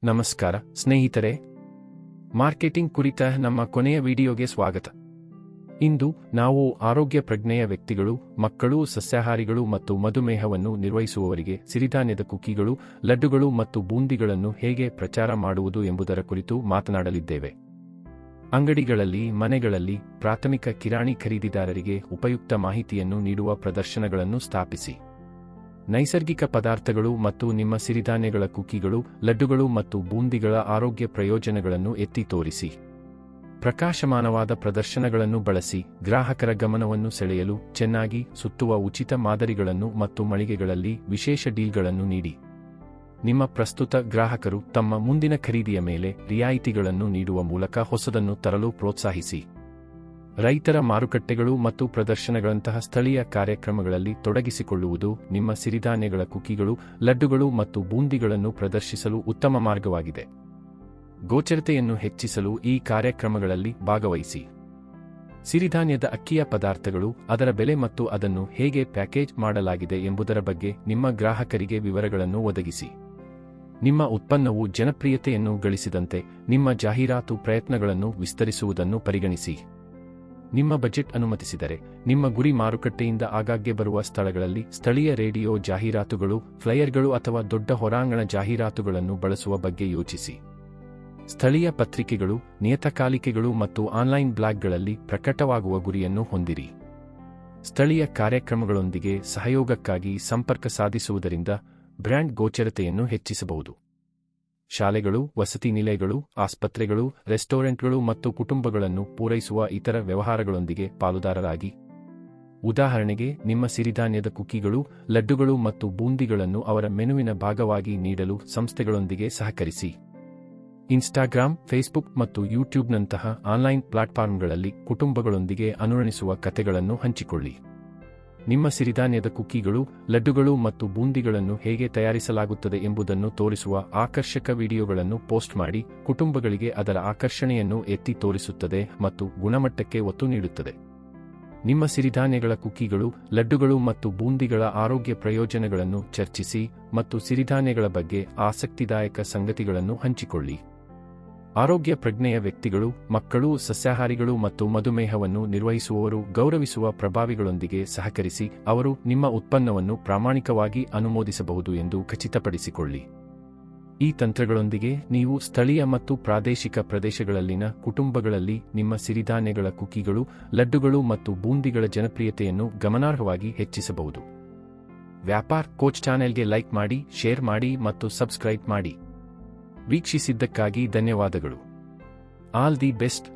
ನಮಸ್ಕಾರ ಸ್ನೇಹಿತರೆ, ಮಾರ್ಕೆಟಿಂಗ್ ಕುರಿತ ನಮ್ಮ ಕೊನೆಯ ವಿಡಿಯೋಗೆ ಸ್ವಾಗತ. ಇಂದು ನಾವು ಆರೋಗ್ಯ ಪ್ರಜ್ಞೆಯ ವ್ಯಕ್ತಿಗಳು, ಮಕ್ಕಳು, ಸಸ್ಯಾಹಾರಿಗಳು ಮತ್ತು ಮಧುಮೇಹವನ್ನು ನಿರ್ವಹಿಸುವವರಿಗೆ ಸಿರಿಧಾನ್ಯದ ಕುಕೀಗಳು, ಲಡ್ಡುಗಳು ಮತ್ತು ಬೂಂದಿಗಳನ್ನು ಹೇಗೆ ಪ್ರಚಾರ ಮಾಡುವುದು ಎಂಬುದರ ಕುರಿತು ಮಾತನಾಡಲಿದ್ದೇವೆ. ಅಂಗಡಿಗಳಲ್ಲಿ, ಮನೆಗಳಲ್ಲಿ, ಪ್ರಾಥಮಿಕ ಕಿರಾಣಿ ಖರೀದಿದಾರರಿಗೆ ಉಪಯುಕ್ತ ಮಾಹಿತಿಯನ್ನು ನೀಡುವ ಪ್ರದರ್ಶನಗಳನ್ನು ಸ್ಥಾಪಿಸಿ. ನೈಸರ್ಗಿಕ ಪದಾರ್ಥಗಳು ಮತ್ತು ನಿಮ್ಮ ಸಿರಿಧಾನ್ಯಗಳ ಕುಕೀಗಳು, ಲಡ್ಡುಗಳು ಮತ್ತು ಬೂಂದಿಗಳ ಆರೋಗ್ಯ ಪ್ರಯೋಜನಗಳನ್ನು ಎತ್ತಿ ತೋರಿಸಿ. ಪ್ರಕಾಶಮಾನವಾದ ಪ್ರದರ್ಶನಗಳನ್ನು ಬಳಸಿ ಗ್ರಾಹಕರ ಗಮನವನ್ನು ಸೆಳೆಯಲು ಚೆನ್ನಾಗಿ ಸುತ್ತುವ ಉಚಿತ ಮಾದರಿಗಳನ್ನು ಮತ್ತು ಮಳಿಗೆಗಳಲ್ಲಿ ವಿಶೇಷ ಡೀಲ್ಗಳನ್ನು ನೀಡಿ. ನಿಮ್ಮ ಪ್ರಸ್ತುತ ಗ್ರಾಹಕರು ತಮ್ಮ ಮುಂದಿನ ಖರೀದಿಯ ಮೇಲೆ ರಿಯಾಯಿತಿಗಳನ್ನು ನೀಡುವ ಮೂಲಕ ಹೊಸದನ್ನು ತರಲು ಪ್ರೋತ್ಸಾಹಿಸಿ. ರೈತರ ಮಾರುಕಟ್ಟೆಗಳು ಮತ್ತು ಪ್ರದರ್ಶನಗಳಂತಹ ಸ್ಥಳೀಯ ಕಾರ್ಯಕ್ರಮಗಳಲ್ಲಿ ತೊಡಗಿಸಿಕೊಳ್ಳುವುದು ನಿಮ್ಮ ಸಿರಿಧಾನ್ಯಗಳ ಕುಕೀಗಳು, ಲಡ್ಡುಗಳು ಮತ್ತು ಬೂಂದಿಗಳನ್ನು ಪ್ರದರ್ಶಿಸಲು ಉತ್ತಮ ಮಾರ್ಗವಾಗಿದೆ. ಗೋಚರತೆಯನ್ನು ಹೆಚ್ಚಿಸಲು ಈ ಕಾರ್ಯಕ್ರಮಗಳಲ್ಲಿ ಭಾಗವಹಿಸಿ. ಸಿರಿಧಾನ್ಯದ ಅಕ್ಕಿಯ ಪದಾರ್ಥಗಳು, ಅದರ ಬೆಲೆ ಮತ್ತು ಅದನ್ನು ಹೇಗೆ ಪ್ಯಾಕೇಜ್ ಮಾಡಲಾಗಿದೆ ಎಂಬುದರ ಬಗ್ಗೆ ನಿಮ್ಮ ಗ್ರಾಹಕರಿಗೆ ವಿವರಗಳನ್ನು ಒದಗಿಸಿ. ನಿಮ್ಮ ಉತ್ಪನ್ನವು ಜನಪ್ರಿಯತೆಯನ್ನು ಗಳಿಸಿದಂತೆ ನಿಮ್ಮ ಜಾಹೀರಾತು ಪ್ರಯತ್ನಗಳನ್ನು ವಿಸ್ತರಿಸುವುದನ್ನು ಪರಿಗಣಿಸಿ. ನಿಮ್ಮ ಬಜೆಟ್ ಅನುಮತಿಸಿದರೆ, ನಿಮ್ಮ ಗುರಿ ಮಾರುಕಟ್ಟೆಯಿಂದ ಆಗಾಗ್ಗೆ ಬರುವ ಸ್ಥಳಗಳಲ್ಲಿ ಸ್ಥಳೀಯ ರೇಡಿಯೋ ಜಾಹೀರಾತುಗಳು, ಫ್ಲೈಯರ್ಗಳು ಅಥವಾ ದೊಡ್ಡ ಹೊರಾಂಗಣ ಜಾಹೀರಾತುಗಳನ್ನು ಬಳಸುವ ಬಗ್ಗೆ ಯೋಚಿಸಿ. ಸ್ಥಳೀಯ ಪತ್ರಿಕೆಗಳು, ನಿಯತಕಾಲಿಕೆಗಳು ಮತ್ತು ಆನ್ಲೈನ್ ಬ್ಲಾಗ್ಗಳಲ್ಲಿ ಪ್ರಕಟವಾಗುವ ಗುರಿಯನ್ನು ಹೊಂದಿರಿ. ಸ್ಥಳೀಯ ಕಾರ್ಯಕ್ರಮಗಳೊಂದಿಗೆ ಸಹಯೋಗಕ್ಕಾಗಿ ಸಂಪರ್ಕ ಸಾಧಿಸುವುದರಿಂದ ಬ್ರ್ಯಾಂಡ್ ಗೋಚರತೆಯನ್ನು ಹೆಚ್ಚಿಸಬಹುದು. ಶಾಲೆಗಳು, ವಸತಿ ನಿಲಯಗಳು, ಆಸ್ಪತ್ರೆಗಳು, ರೆಸ್ಟೋರೆಂಟ್ಗಳು ಮತ್ತು ಕುಟುಂಬಗಳನ್ನು ಪೂರೈಸುವ ಇತರ ವ್ಯವಹಾರಗಳೊಂದಿಗೆ ಪಾಲುದಾರರಾಗಿ. ಉದಾಹರಣೆಗೆ, ನಿಮ್ಮ ಸಿರಿಧಾನ್ಯದ ಕುಕೀಗಳು, ಲಡ್ಡುಗಳು ಮತ್ತು ಬೂಂದಿಗಳನ್ನು ಅವರ ಮೆನುವಿನ ಭಾಗವಾಗಿ ನೀಡಲು ಸಂಸ್ಥೆಗಳೊಂದಿಗೆ ಸಹಕರಿಸಿ. ಇನ್ಸ್ಟಾಗ್ರಾಮ್, ಫೇಸ್ಬುಕ್ ಮತ್ತು ಯೂಟ್ಯೂಬ್ನಂತಹ ಆನ್ಲೈನ್ ಪ್ಲಾಟ್ಫಾರ್ಮ್ಗಳಲ್ಲಿ ಕುಟುಂಬಗಳೊಂದಿಗೆ ಅನುರಣಿಸುವ ಕಥೆಗಳನ್ನು ಹಂಚಿಕೊಳ್ಳಿ. ನಿಮ್ಮ ಸಿರಿಧಾನ್ಯದ ಕುಕೀಗಳು, ಲಡ್ಡುಗಳು ಮತ್ತು ಬೂಂದಿಗಳನ್ನು ಹೇಗೆ ತಯಾರಿಸಲಾಗುತ್ತದೆ ಎಂಬುದನ್ನು ತೋರಿಸುವ ಆಕರ್ಷಕ ವಿಡಿಯೋಗಳನ್ನು ಪೋಸ್ಟ್ ಮಾಡಿ. ಕುಟುಂಬಗಳಿಗೆ ಅದರ ಆಕರ್ಷಣೆಯನ್ನು ಎತ್ತಿ ತೋರಿಸುತ್ತದೆ ಮತ್ತು ಗುಣಮಟ್ಟಕ್ಕೆ ಒತ್ತು ನೀಡುತ್ತದೆ. ನಿಮ್ಮ ಸಿರಿಧಾನ್ಯಗಳ ಕುಕೀಗಳು, ಲಡ್ಡುಗಳು ಮತ್ತು ಬೂಂದಿಗಳ ಆರೋಗ್ಯ ಪ್ರಯೋಜನಗಳನ್ನು ಚರ್ಚಿಸಿ ಮತ್ತು ಸಿರಿಧಾನ್ಯಗಳ ಬಗ್ಗೆ ಆಸಕ್ತಿದಾಯಕ ಸಂಗತಿಗಳನ್ನು ಹಂಚಿಕೊಳ್ಳಿ. ಆರೋಗ್ಯ ಪ್ರಜ್ಞೆಯ ವ್ಯಕ್ತಿಗಳು, ಮಕ್ಕಳು, ಸಸ್ಯಾಹಾರಿಗಳು ಮತ್ತು ಮಧುಮೇಹವನ್ನು ನಿರ್ವಹಿಸುವವರು ಗೌರವಿಸುವ ಪ್ರಭಾವಿಗಳೊಂದಿಗೆ ಸಹಕರಿಸಿ. ಅವರು ನಿಮ್ಮ ಉತ್ಪನ್ನವನ್ನು ಪ್ರಾಮಾಣಿಕವಾಗಿ ಅನುಮೋದಿಸಬಹುದು ಎಂದು ಖಚಿತಪಡಿಸಿಕೊಳ್ಳಿ. ಈ ತಂತ್ರಗಳೊಂದಿಗೆ ನೀವು ಸ್ಥಳೀಯ ಮತ್ತು ಪ್ರಾದೇಶಿಕ ಪ್ರದೇಶಗಳಲ್ಲಿನ ಕುಟುಂಬಗಳಲ್ಲಿ ನಿಮ್ಮ ಸಿರಿಧಾನ್ಯಗಳ ಕುಕೀಗಳು, ಲಡ್ಡುಗಳು ಮತ್ತು ಬೂಂದಿಗಳ ಜನಪ್ರಿಯತೆಯನ್ನು ಗಮನಾರ್ಹವಾಗಿ ಹೆಚ್ಚಿಸಬಹುದು. ವ್ಯಾಪಾರ್ ಕೋಚ್ ಚಾನೆಲ್ಗೆ ಲೈಕ್ ಮಾಡಿ, ಶೇರ್ ಮಾಡಿ ಮತ್ತು ಸಬ್ಸ್ಕ್ರೈಬ್ ಮಾಡಿ. ವೀಕ್ಷಿಸಿದ್ದಕ್ಕಾಗಿ ಧನ್ಯವಾದಗಳು. All the best.